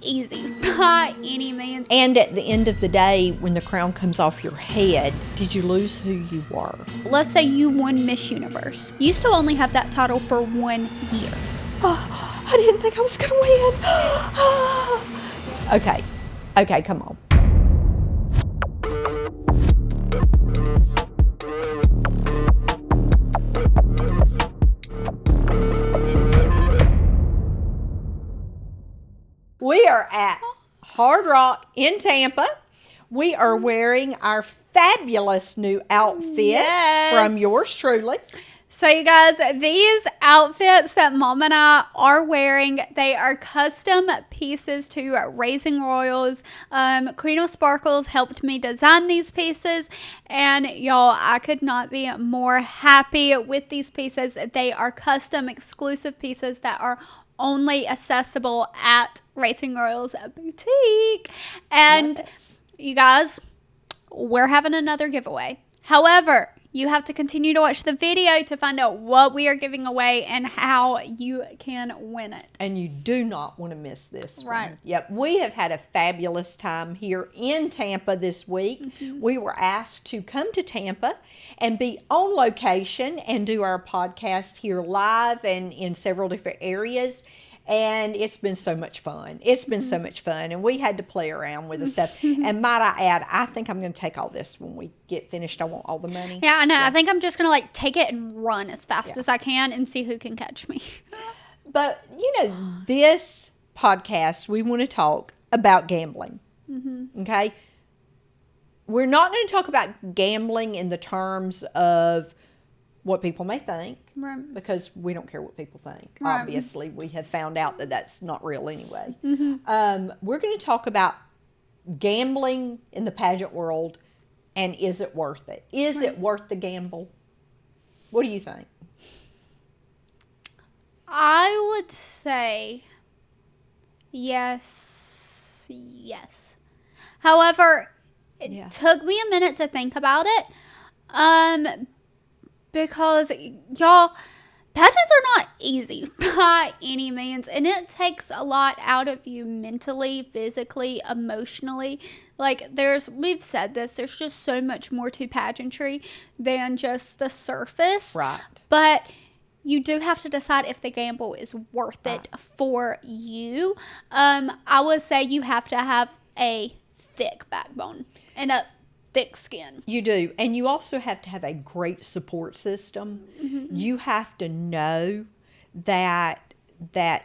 easy by any means. And at the end of the day, when the crown comes off your head, did you lose who you were? Let's say you won Miss Universe. You still only have that title for 1 year. Oh, I didn't think I was going to win. Okay, come on. We are at Hard Rock in Tampa. We are wearing our fabulous new outfits from yours truly. So you guys, these outfits that Mom and I are wearing, they are custom pieces to Raising Royals. Queen of Sparkles helped me design these pieces, and y'all, I could not be more happy with these pieces. They are custom exclusive pieces that are only accessible at Raising Royals Boutique. And you guys, we're having another giveaway. However, you have to continue to watch the video to find out what we are giving away and how you can win it. And you do not want to miss this right one. Yep, we have had a fabulous time here in Tampa this week. Mm-hmm. We were asked to come to Tampa and be on location and do our podcast here live and in several different areas. And it's been so much fun. It's been so much fun. And we had to play around with the stuff. And might I add, I think I'm going to take all this when we get finished. I want all the money. Yeah, I know. Yeah. I think I'm just going to take it and run as fast as I can and see who can catch me. But, this podcast, we want to talk about gambling. Mm-hmm. Okay? We're not going to talk about gambling in the terms of what people may think, right, because we don't care what people think. Right. Obviously, we have found out that that's not real anyway. Mm-hmm. We're going to talk about gambling in the pageant world, and is it worth it? Is it worth the gamble? What do you think? I would say yes. However, it took me a minute to think about it. Because, y'all, pageants are not easy by any means, and it takes a lot out of you mentally, physically, emotionally. We've said this, there's just so much more to pageantry than just the surface. Right. But you do have to decide if the gamble is worth it for you. I would say you have to have a thick backbone and a thick skin. You do. And you also have to have a great support system. Mm-hmm. You have to know that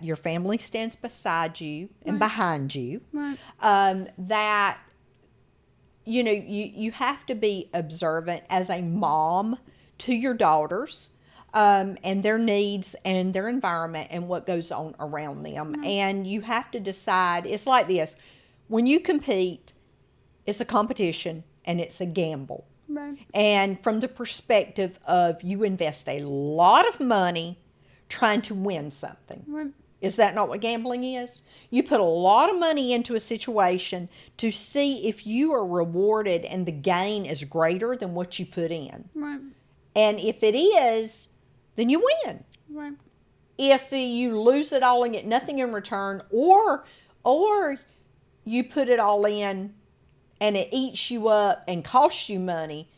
your family stands beside you and behind you. Right. That, you have to be observant as a mom to your daughters and their needs and their environment and what goes on around them. Right. And you have to decide, it's like this, when you compete, it's a competition. And it's a gamble. Right. And from the perspective of you invest a lot of money trying to win something. Right. Is that not what gambling is? You put a lot of money into a situation to see if you are rewarded and the gain is greater than what you put in. Right. And if it is, then you win. Right. If you lose it all and get nothing in return, or you put it all in and it eats you up and costs you money,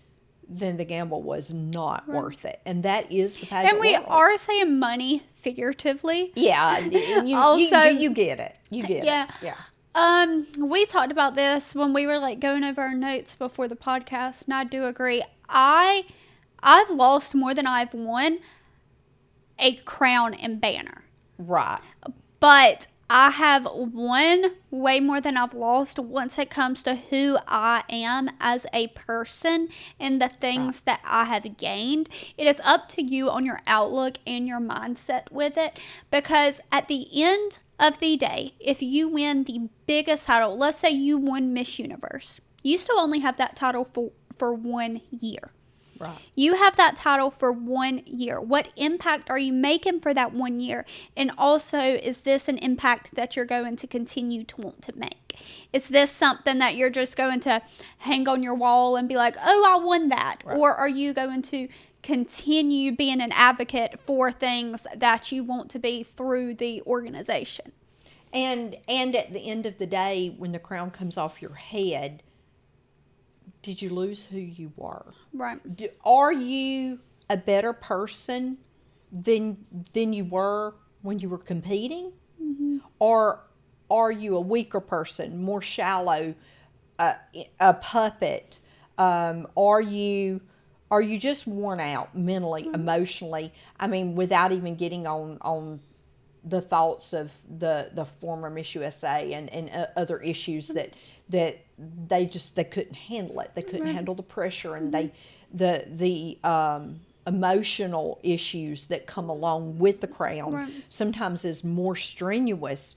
then the gamble was not worth it. And that is the pageant And we world. are saying money figuratively. Yeah. You get it. You get it. Yeah. We talked about this when we were going over our notes before the podcast, and I do agree. I've lost more than I've won a crown and banner. Right. But I have won way more than I've lost once it comes to who I am as a person and the things that I have gained. It is up to you on your outlook and your mindset with it, because at the end of the day, if you win the biggest title, let's say you won Miss Universe, you still only have that title for 1 year. Right. You have that title for 1 year. What impact are you making for that 1 year? And also, is this an impact that you're going to continue to want to make? Is this something that you're just going to hang on your wall and be like, oh, I won that? Right. Or are you going to continue being an advocate for things that you want to be through the organization? And at the end of the day, when the crown comes off your head, did you lose who you were? Right. Are you a better person than you were when you were competing? Mm-hmm. Or are you a weaker person, more shallow, a puppet? Are you just worn out mentally, emotionally? I mean, without even getting on the thoughts of the former Miss USA and other issues that they couldn't handle it. They couldn't handle the pressure, and the emotional issues that come along with the crown sometimes is more strenuous.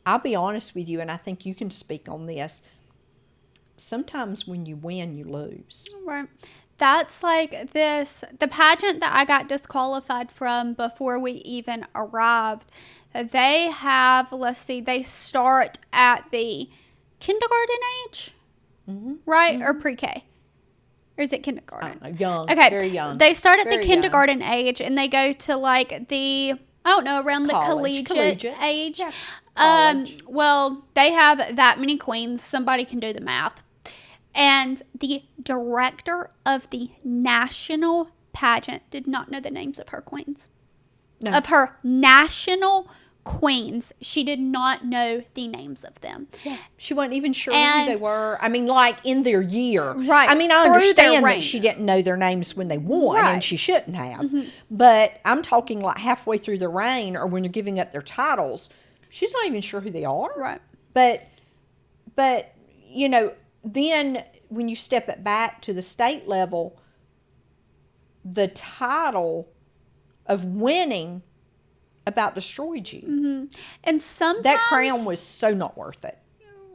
I'll be honest with you, and I think you can speak on this. Sometimes when you win, you lose. Right. That's like the pageant that I got disqualified from before we even arrived. They have, they start at the kindergarten age, right? Or pre-K. Or is it kindergarten? Young. Okay. Very young. They start at Very the kindergarten age, and they go to like the, I don't know, around College. the collegiate age. Yeah. College. Well, they have that many queens. Somebody can do the math. And the director of the national pageant did not know the names of her queens. No. Of her national queens, she did not know the names of them. Yeah. She wasn't even sure who they were. I mean, like in their year. Right. I mean, I Through understand their that she didn't know their names when they won, Right. and she shouldn't have. But I'm talking like halfway through the reign, or when they're giving up their titles, she's not even sure who they are. Right. But you know, then when you step it back to the state level, the title of winning about destroyed you. And sometimes That crown was so not worth it.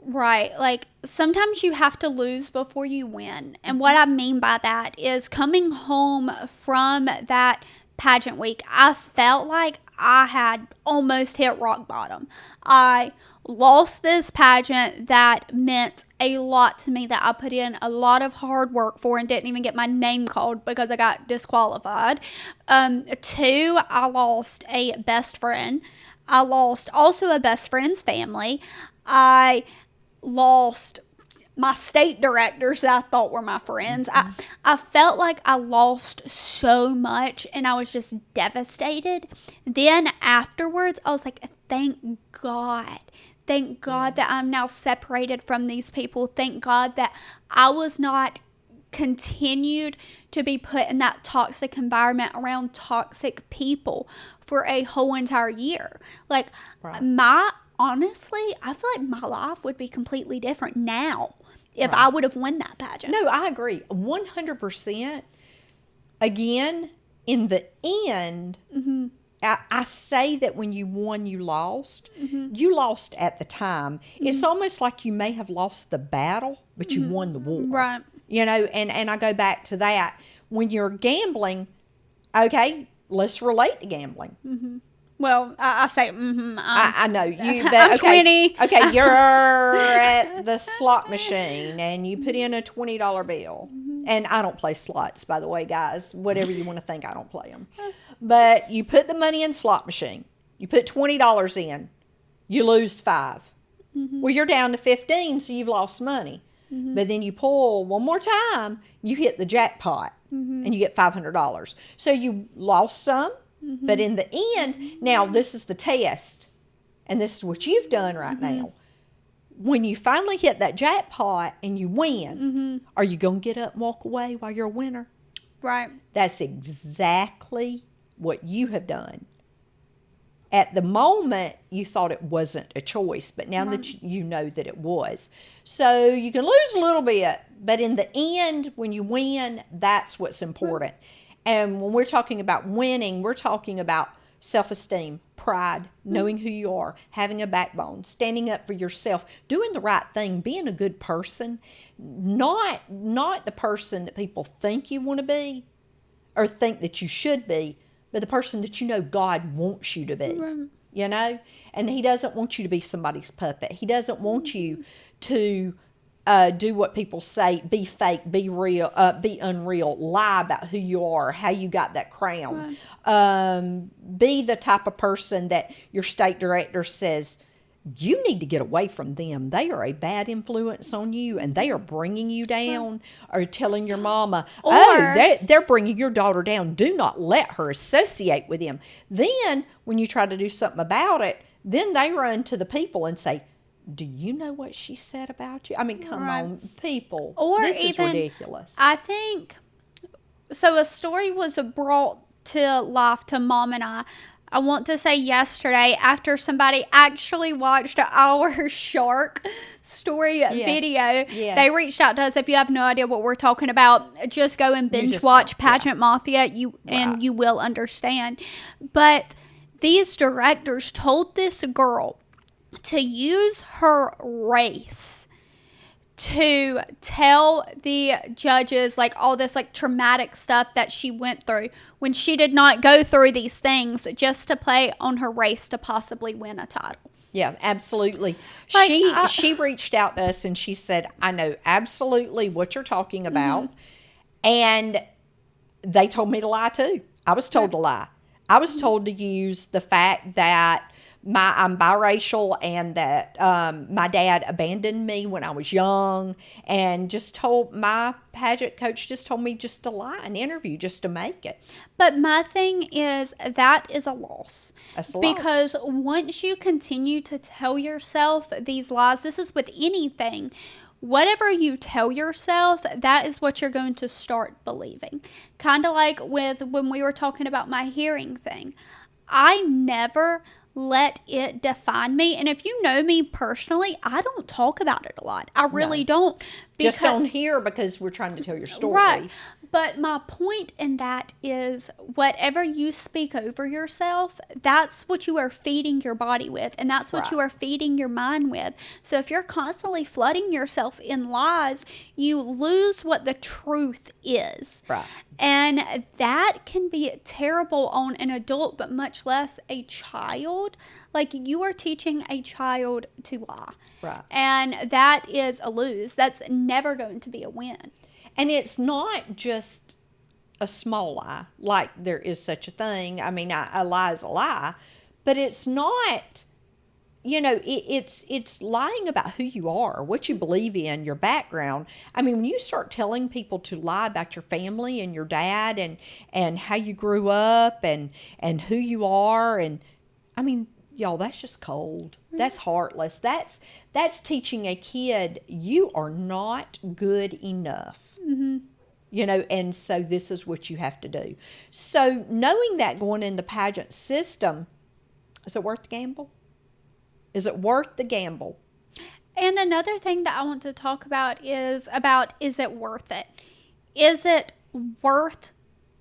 Right. Like sometimes you have to lose before you win. And what I mean by that is coming home from that pageant week, I felt like I had almost hit rock bottom. I lost this pageant that meant a lot to me, that I put in a lot of hard work for and didn't even get my name called because I got disqualified. 2, I lost a best friend. I lost also a best friend's family. I lost my state directors that I thought were my friends. I felt like I lost so much, and I was just devastated. Then afterwards, I was like, thank God. Thank God that I'm now separated from these people. Thank God that I was not continued to be put in that toxic environment around toxic people for a whole entire year. Like, honestly, I feel like my life would be completely different now if I would have won that pageant. No, I agree. 100%. Again, in the end, I say that when you won, you lost. You lost at the time. It's almost like you may have lost the battle, but you won the war. Right. You know, and I go back to that. When you're gambling, okay, let's relate to gambling. Well, I say, I know you. But, I'm okay, 20. Okay, you're at the slot machine and you put in a $20 bill. And I don't play slots, by the way, guys. Whatever you want to think, I don't play them. But you put the money in slot machine. You put $20 in. You lose 5. Well, you're down to 15, so you've lost money. But then you pull one more time, you hit the jackpot, and you get $500. So you lost some. But in the end, now this is the test, and this is what you've done right now. When you finally hit that jackpot and you win, are you going to get up and walk away while you're a winner? Right. That's exactly what you have done. At the moment, you thought it wasn't a choice, but now that you know that it was. So you can lose a little bit, but in the end, when you win, that's what's important. And when we're talking about winning, we're talking about self-esteem, pride, knowing who you are, having a backbone, standing up for yourself, doing the right thing, being a good person, not the person that people think you want to be or think that you should be, but the person that you know God wants you to be, you know? And He doesn't want you to be somebody's puppet. He doesn't want you to do what people say, be fake, be real, be unreal, lie about who you are, how you got that crown. Be the type of person that your state director says, you need to get away from them. They are a bad influence on you, and they are bringing you down. Or telling your mama, they're bringing your daughter down. Do not let her associate with them. Then, when you try to do something about it, then they run to the people and say, do you know what she said about you? I mean, come on, people. Or this is even, ridiculous. I think, so a story was brought to life to Mom and I want to say yesterday, after somebody actually watched our shark story video. Yes. They reached out to us. If you have no idea what we're talking about, just go and binge watch Pageant Mafia, and you will understand. But these directors told this girl to use her race to tell the judges like all this like traumatic stuff that she went through when she did not go through these things, just to play on her race to possibly win a title. Yeah, absolutely. Like, she reached out to us and she said, I know absolutely what you're talking about. And they told me to lie too. I was told to lie. I was told to use the fact that I'm biracial and that my dad abandoned me when I was young, and just told my pageant coach told me just to lie in an interview just to make it. But my thing is that is a loss. That's a because once you continue to tell yourself these lies, this is with anything. Whatever you tell yourself, that is what you're going to start believing. Kind of like with when we were talking about my hearing thing. I never let it define me. And if you know me personally, I don't talk about it a lot. I really don't. Just on here because we're trying to tell your story. Right. But my point in that is whatever you speak over yourself, that's what you are feeding your body with. And that's what you are feeding your mind with. So if you're constantly flooding yourself in lies, you lose what the truth is. Right. And that can be terrible on an adult, but much less a child. Like, you are teaching a child to lie. Right. And that is a lose. That's never going to be a win. And it's not just a small lie, like there is such a thing. I mean, a lie is a lie, but it's not, it's lying about who you are, what you believe in, your background. I mean, when you start telling people to lie about your family and your dad and how you grew up and who you are, and I mean, y'all, that's just cold. That's heartless. That's teaching a kid you are not good enough. And so this is what you have to do. So knowing that going in the pageant system, is it worth the gamble? Is it worth the gamble? And another thing that I want to talk about is it worth it? Is it worth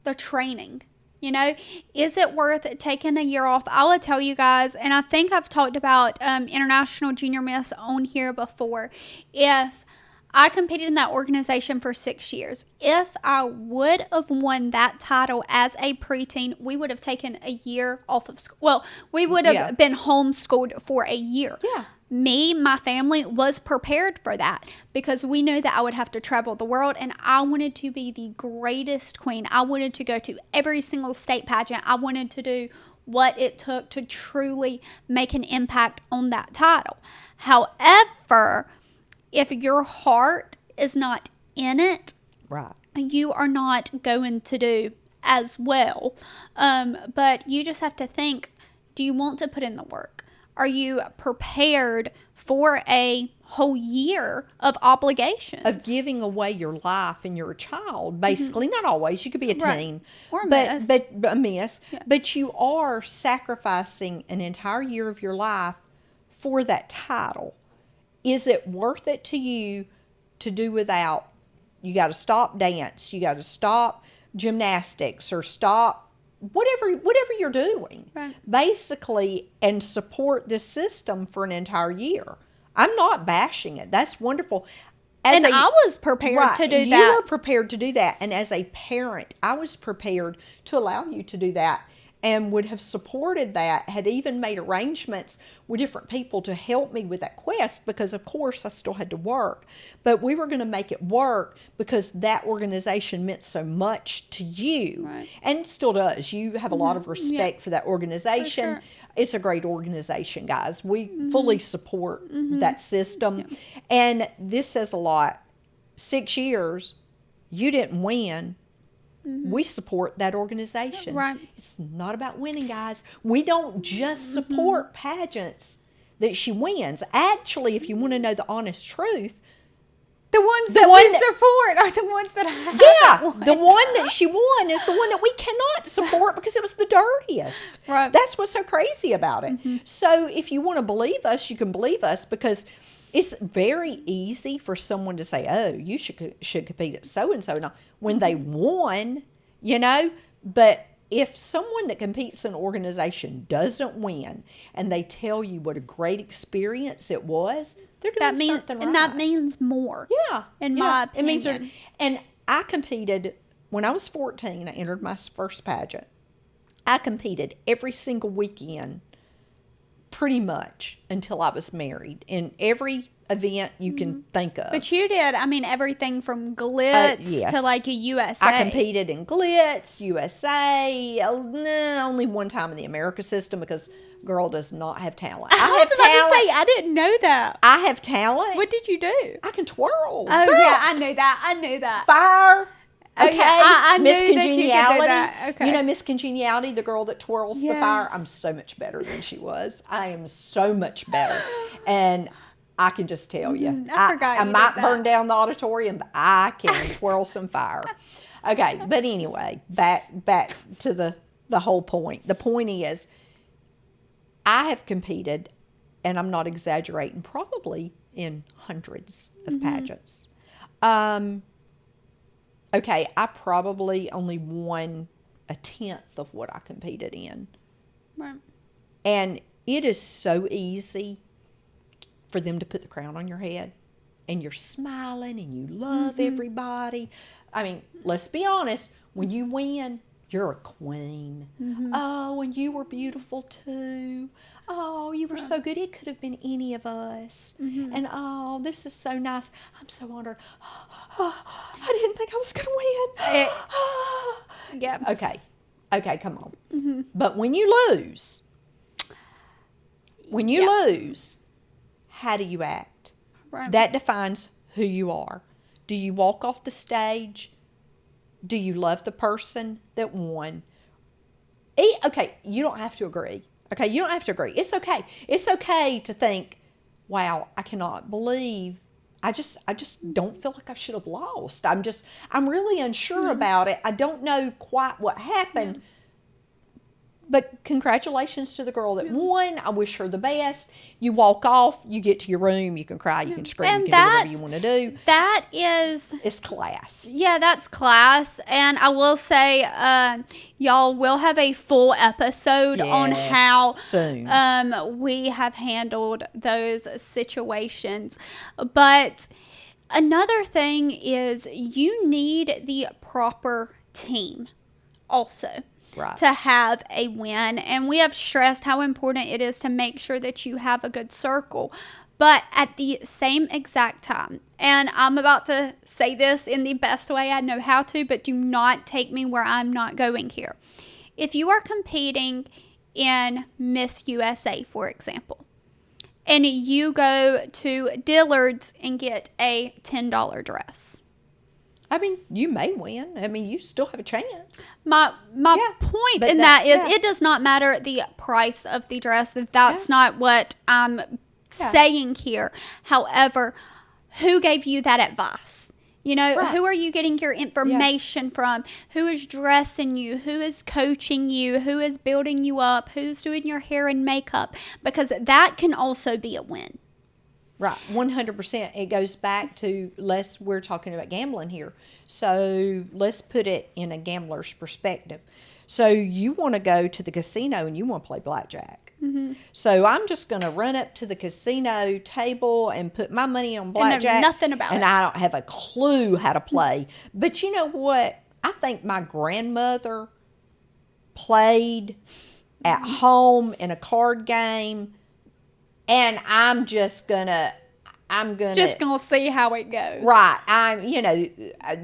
the training? Is it worth taking a year off? I will tell you guys, and I think I've talked about International Junior Miss on here before. If I competed in that organization for 6 years. If I would have won that title as a preteen, we would have taken a year off of school. Well, we would have been homeschooled for a year. Yeah. Me, my family was prepared for that because we knew that I would have to travel the world, and I wanted to be the greatest queen. I wanted to go to every single state pageant. I wanted to do what it took to truly make an impact on that title. However, if your heart is not in it, right, you are not going to do as well. But you just have to think, do you want to put in the work? Are you prepared for a whole year of obligations? Of giving away your life, and you're a child, basically. Not always. You could be a teen. Or a miss. But a miss. Yeah. But you are sacrificing an entire year of your life for that title. Is it worth it to you to do without? You got to stop dance. You got to stop gymnastics, or stop whatever you're doing, right, basically, and support this system for an entire year. I'm not bashing it. That's wonderful. I was prepared to do that. You were prepared to do that. And as a parent, I was prepared to allow you to do that. and would have supported that, had even made arrangements with different people to help me with that quest, because of course I still had to work. But we were going to make it work because that organization meant so much to you. Right. And it still does. You have a lot of respect for that organization. For sure. It's a great organization, guys. We fully support that system. Yeah. And this says a lot. 6 years, you didn't win. We support that organization. Right. It's not about winning, guys. We don't just support pageants that she wins. Actually, if you want to know the honest truth, the ones that we support are the ones that I won. The one that she won is the one that we cannot support because it was the dirtiest. Right. That's what's so crazy about it. So if you want to believe us, you can believe us, because it's very easy for someone to say, oh, you should compete at so-and-so now, when they won, you know. But if someone that competes in an organization doesn't win and they tell you what a great experience it was, they're doing something right. And that means more. Yeah. In my opinion. It means and I competed, when I was 14, I entered my first pageant. I competed every single weekend pretty much until I was married, in every event you can think of. But you did, I mean, everything from glitz yes. to like a USA. I competed in glitz, USA, only one time in the America system, because girl does not have talent. I was about to say, I didn't know that. I have talent. What did you do? I can twirl. Oh, girl. Yeah, I knew that. Fire. Okay, I Miss knew Congeniality. That you could do that. Okay. You know Miss Congeniality, the girl that twirls the fire? I'm so much better than she was. I am so much better. And I can just tell you. I forgot I might burn down the auditorium, but I can twirl some fire. Okay, but anyway, back to the whole point. The point is, I have competed, and I'm not exaggerating, probably in hundreds of pageants. Okay, I probably only won a tenth of what I competed in. Right. And it is so easy for them to put the crown on your head, and you're smiling and you love everybody. I mean, let's be honest, when you win, you're a queen. Oh, and you were beautiful too. Oh, you were so good. It could have been any of us. And oh, this is so nice. I'm so honored. Oh, I didn't think I was going to win. Yeah. Okay, come on. But when you lose, how do you act? Right. That defines who you are. Do you walk off the stage? Do you love the person that won? Okay, you don't have to agree. Okay, you don't have to agree. It's okay. It's okay to think, wow, I cannot believe, I just don't feel like I should have lost. I'm really unsure about it. I don't know quite what happened. But congratulations to the girl that won. I wish her the best. You walk off, you get to your room, you can cry, you can scream, you can do whatever you want to do. That is... It's class. Yeah, that's class. And I will say, y'all will have a full episode on how soon. We have handled those situations. But another thing is, you need the proper team also. Right. To have a win. And we have stressed how important it is to make sure that you have a good circle. But at the same exact time, and I'm about to say this in the best way I know how to, but do not take me where I'm not going here. If you are competing in Miss USA, for example, and you go to Dillard's and get a $10 dress, I mean, you may win. I mean, you still have a chance. My point in that is it does not matter the price of the dress. That's not what I'm saying here. However, who gave you that advice? You know, who are you getting your information from? Who is dressing you? Who is coaching you? Who is building you up? Who's doing your hair and makeup? Because that can also be a win. Right, 100%. It goes back to, we're talking about gambling here. So let's put it in a gambler's perspective. So you want to go to the casino and you want to play blackjack. So I'm just going to run up to the casino table and put my money on blackjack. And know nothing about it. And I don't have a clue how to play. But you know what? I think my grandmother played at home in a card game, and I'm just gonna see how it goes. Right.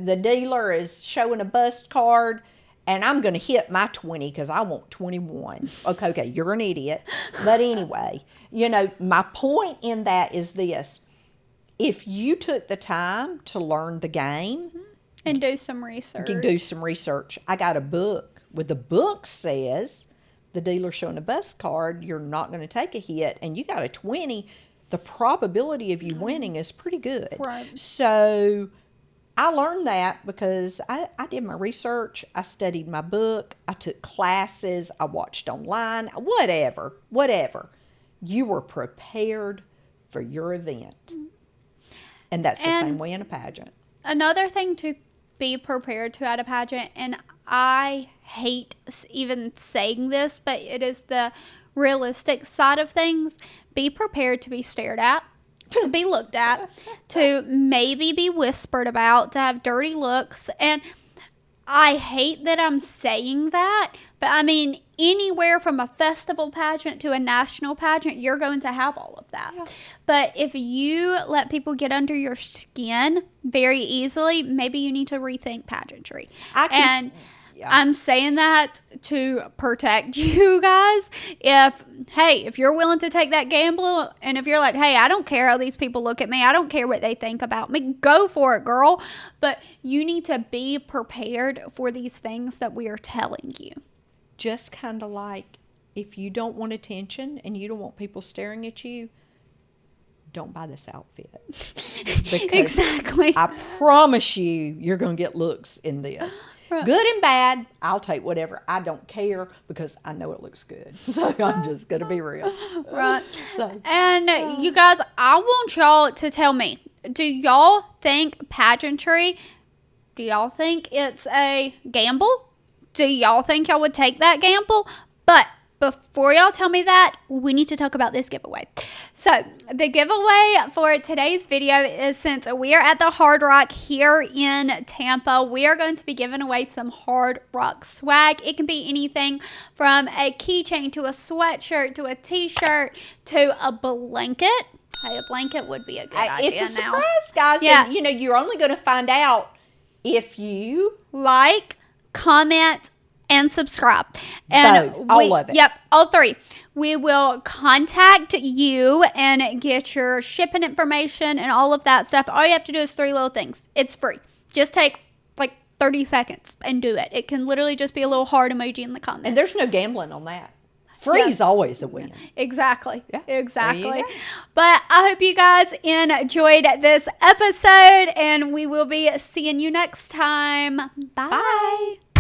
The dealer is showing a bust card, and I'm going to hit my 20 because I want 21. Okay, you're an idiot. But anyway, my point in that is this. If you took the time to learn the game and do some research. I got a book. The book says the dealer showing a bust card, you're not going to take a hit, and you got a 20. The probability of you winning is pretty good. Right. So I learned that because I did my research. I studied my book. I took classes. I watched online. Whatever. You were prepared for your event. And that's the same way in a pageant. Another thing to be prepared to at a pageant, and I hate even saying this, but it is the realistic side of things. Be prepared to be stared at, to be looked at, to maybe be whispered about, to have dirty looks. And I hate that I'm saying that, but I mean, anywhere from a festival pageant to a national pageant, you're going to have all of that. Yeah. But if you let people get under your skin very easily, maybe you need to rethink pageantry. I'm saying that to protect you guys. If you're willing to take that gamble, and if you're like, hey, I don't care how these people look at me, I don't care what they think about me, go for it, girl. But you need to be prepared for these things that we are telling you. Just kind of like if you don't want attention and you don't want people staring at you, don't buy this outfit. Exactly. I promise you're going to get looks in this. Right. Good and bad, I'll take whatever. I don't care because I know it looks good. So I'm just going to be real. Right. And you guys, I want y'all to tell me, do y'all think pageantry, do y'all think it's a gamble? Do y'all think y'all would take that gamble? But before y'all tell me that, we need to talk about this giveaway. So the giveaway for today's video is, since we are at the Hard Rock here in Tampa, we are going to be giving away some Hard Rock swag. It can be anything from a keychain to a sweatshirt to a t-shirt to a blanket. Hey, a blanket would be a good idea. It's a surprise, guys. Yeah. And, you're only going to find out if you like, comment, and subscribe. And all of it. Yep, all three. We will contact you and get your shipping information and all of that stuff. All you have to do is 3 little things. It's free. Just take like 30 seconds and do it. It can literally just be a little heart emoji in the comments. And there's no gambling on that. Free is always a win. Exactly. Yeah. Exactly. But I hope you guys enjoyed this episode, and we will be seeing you next time. Bye.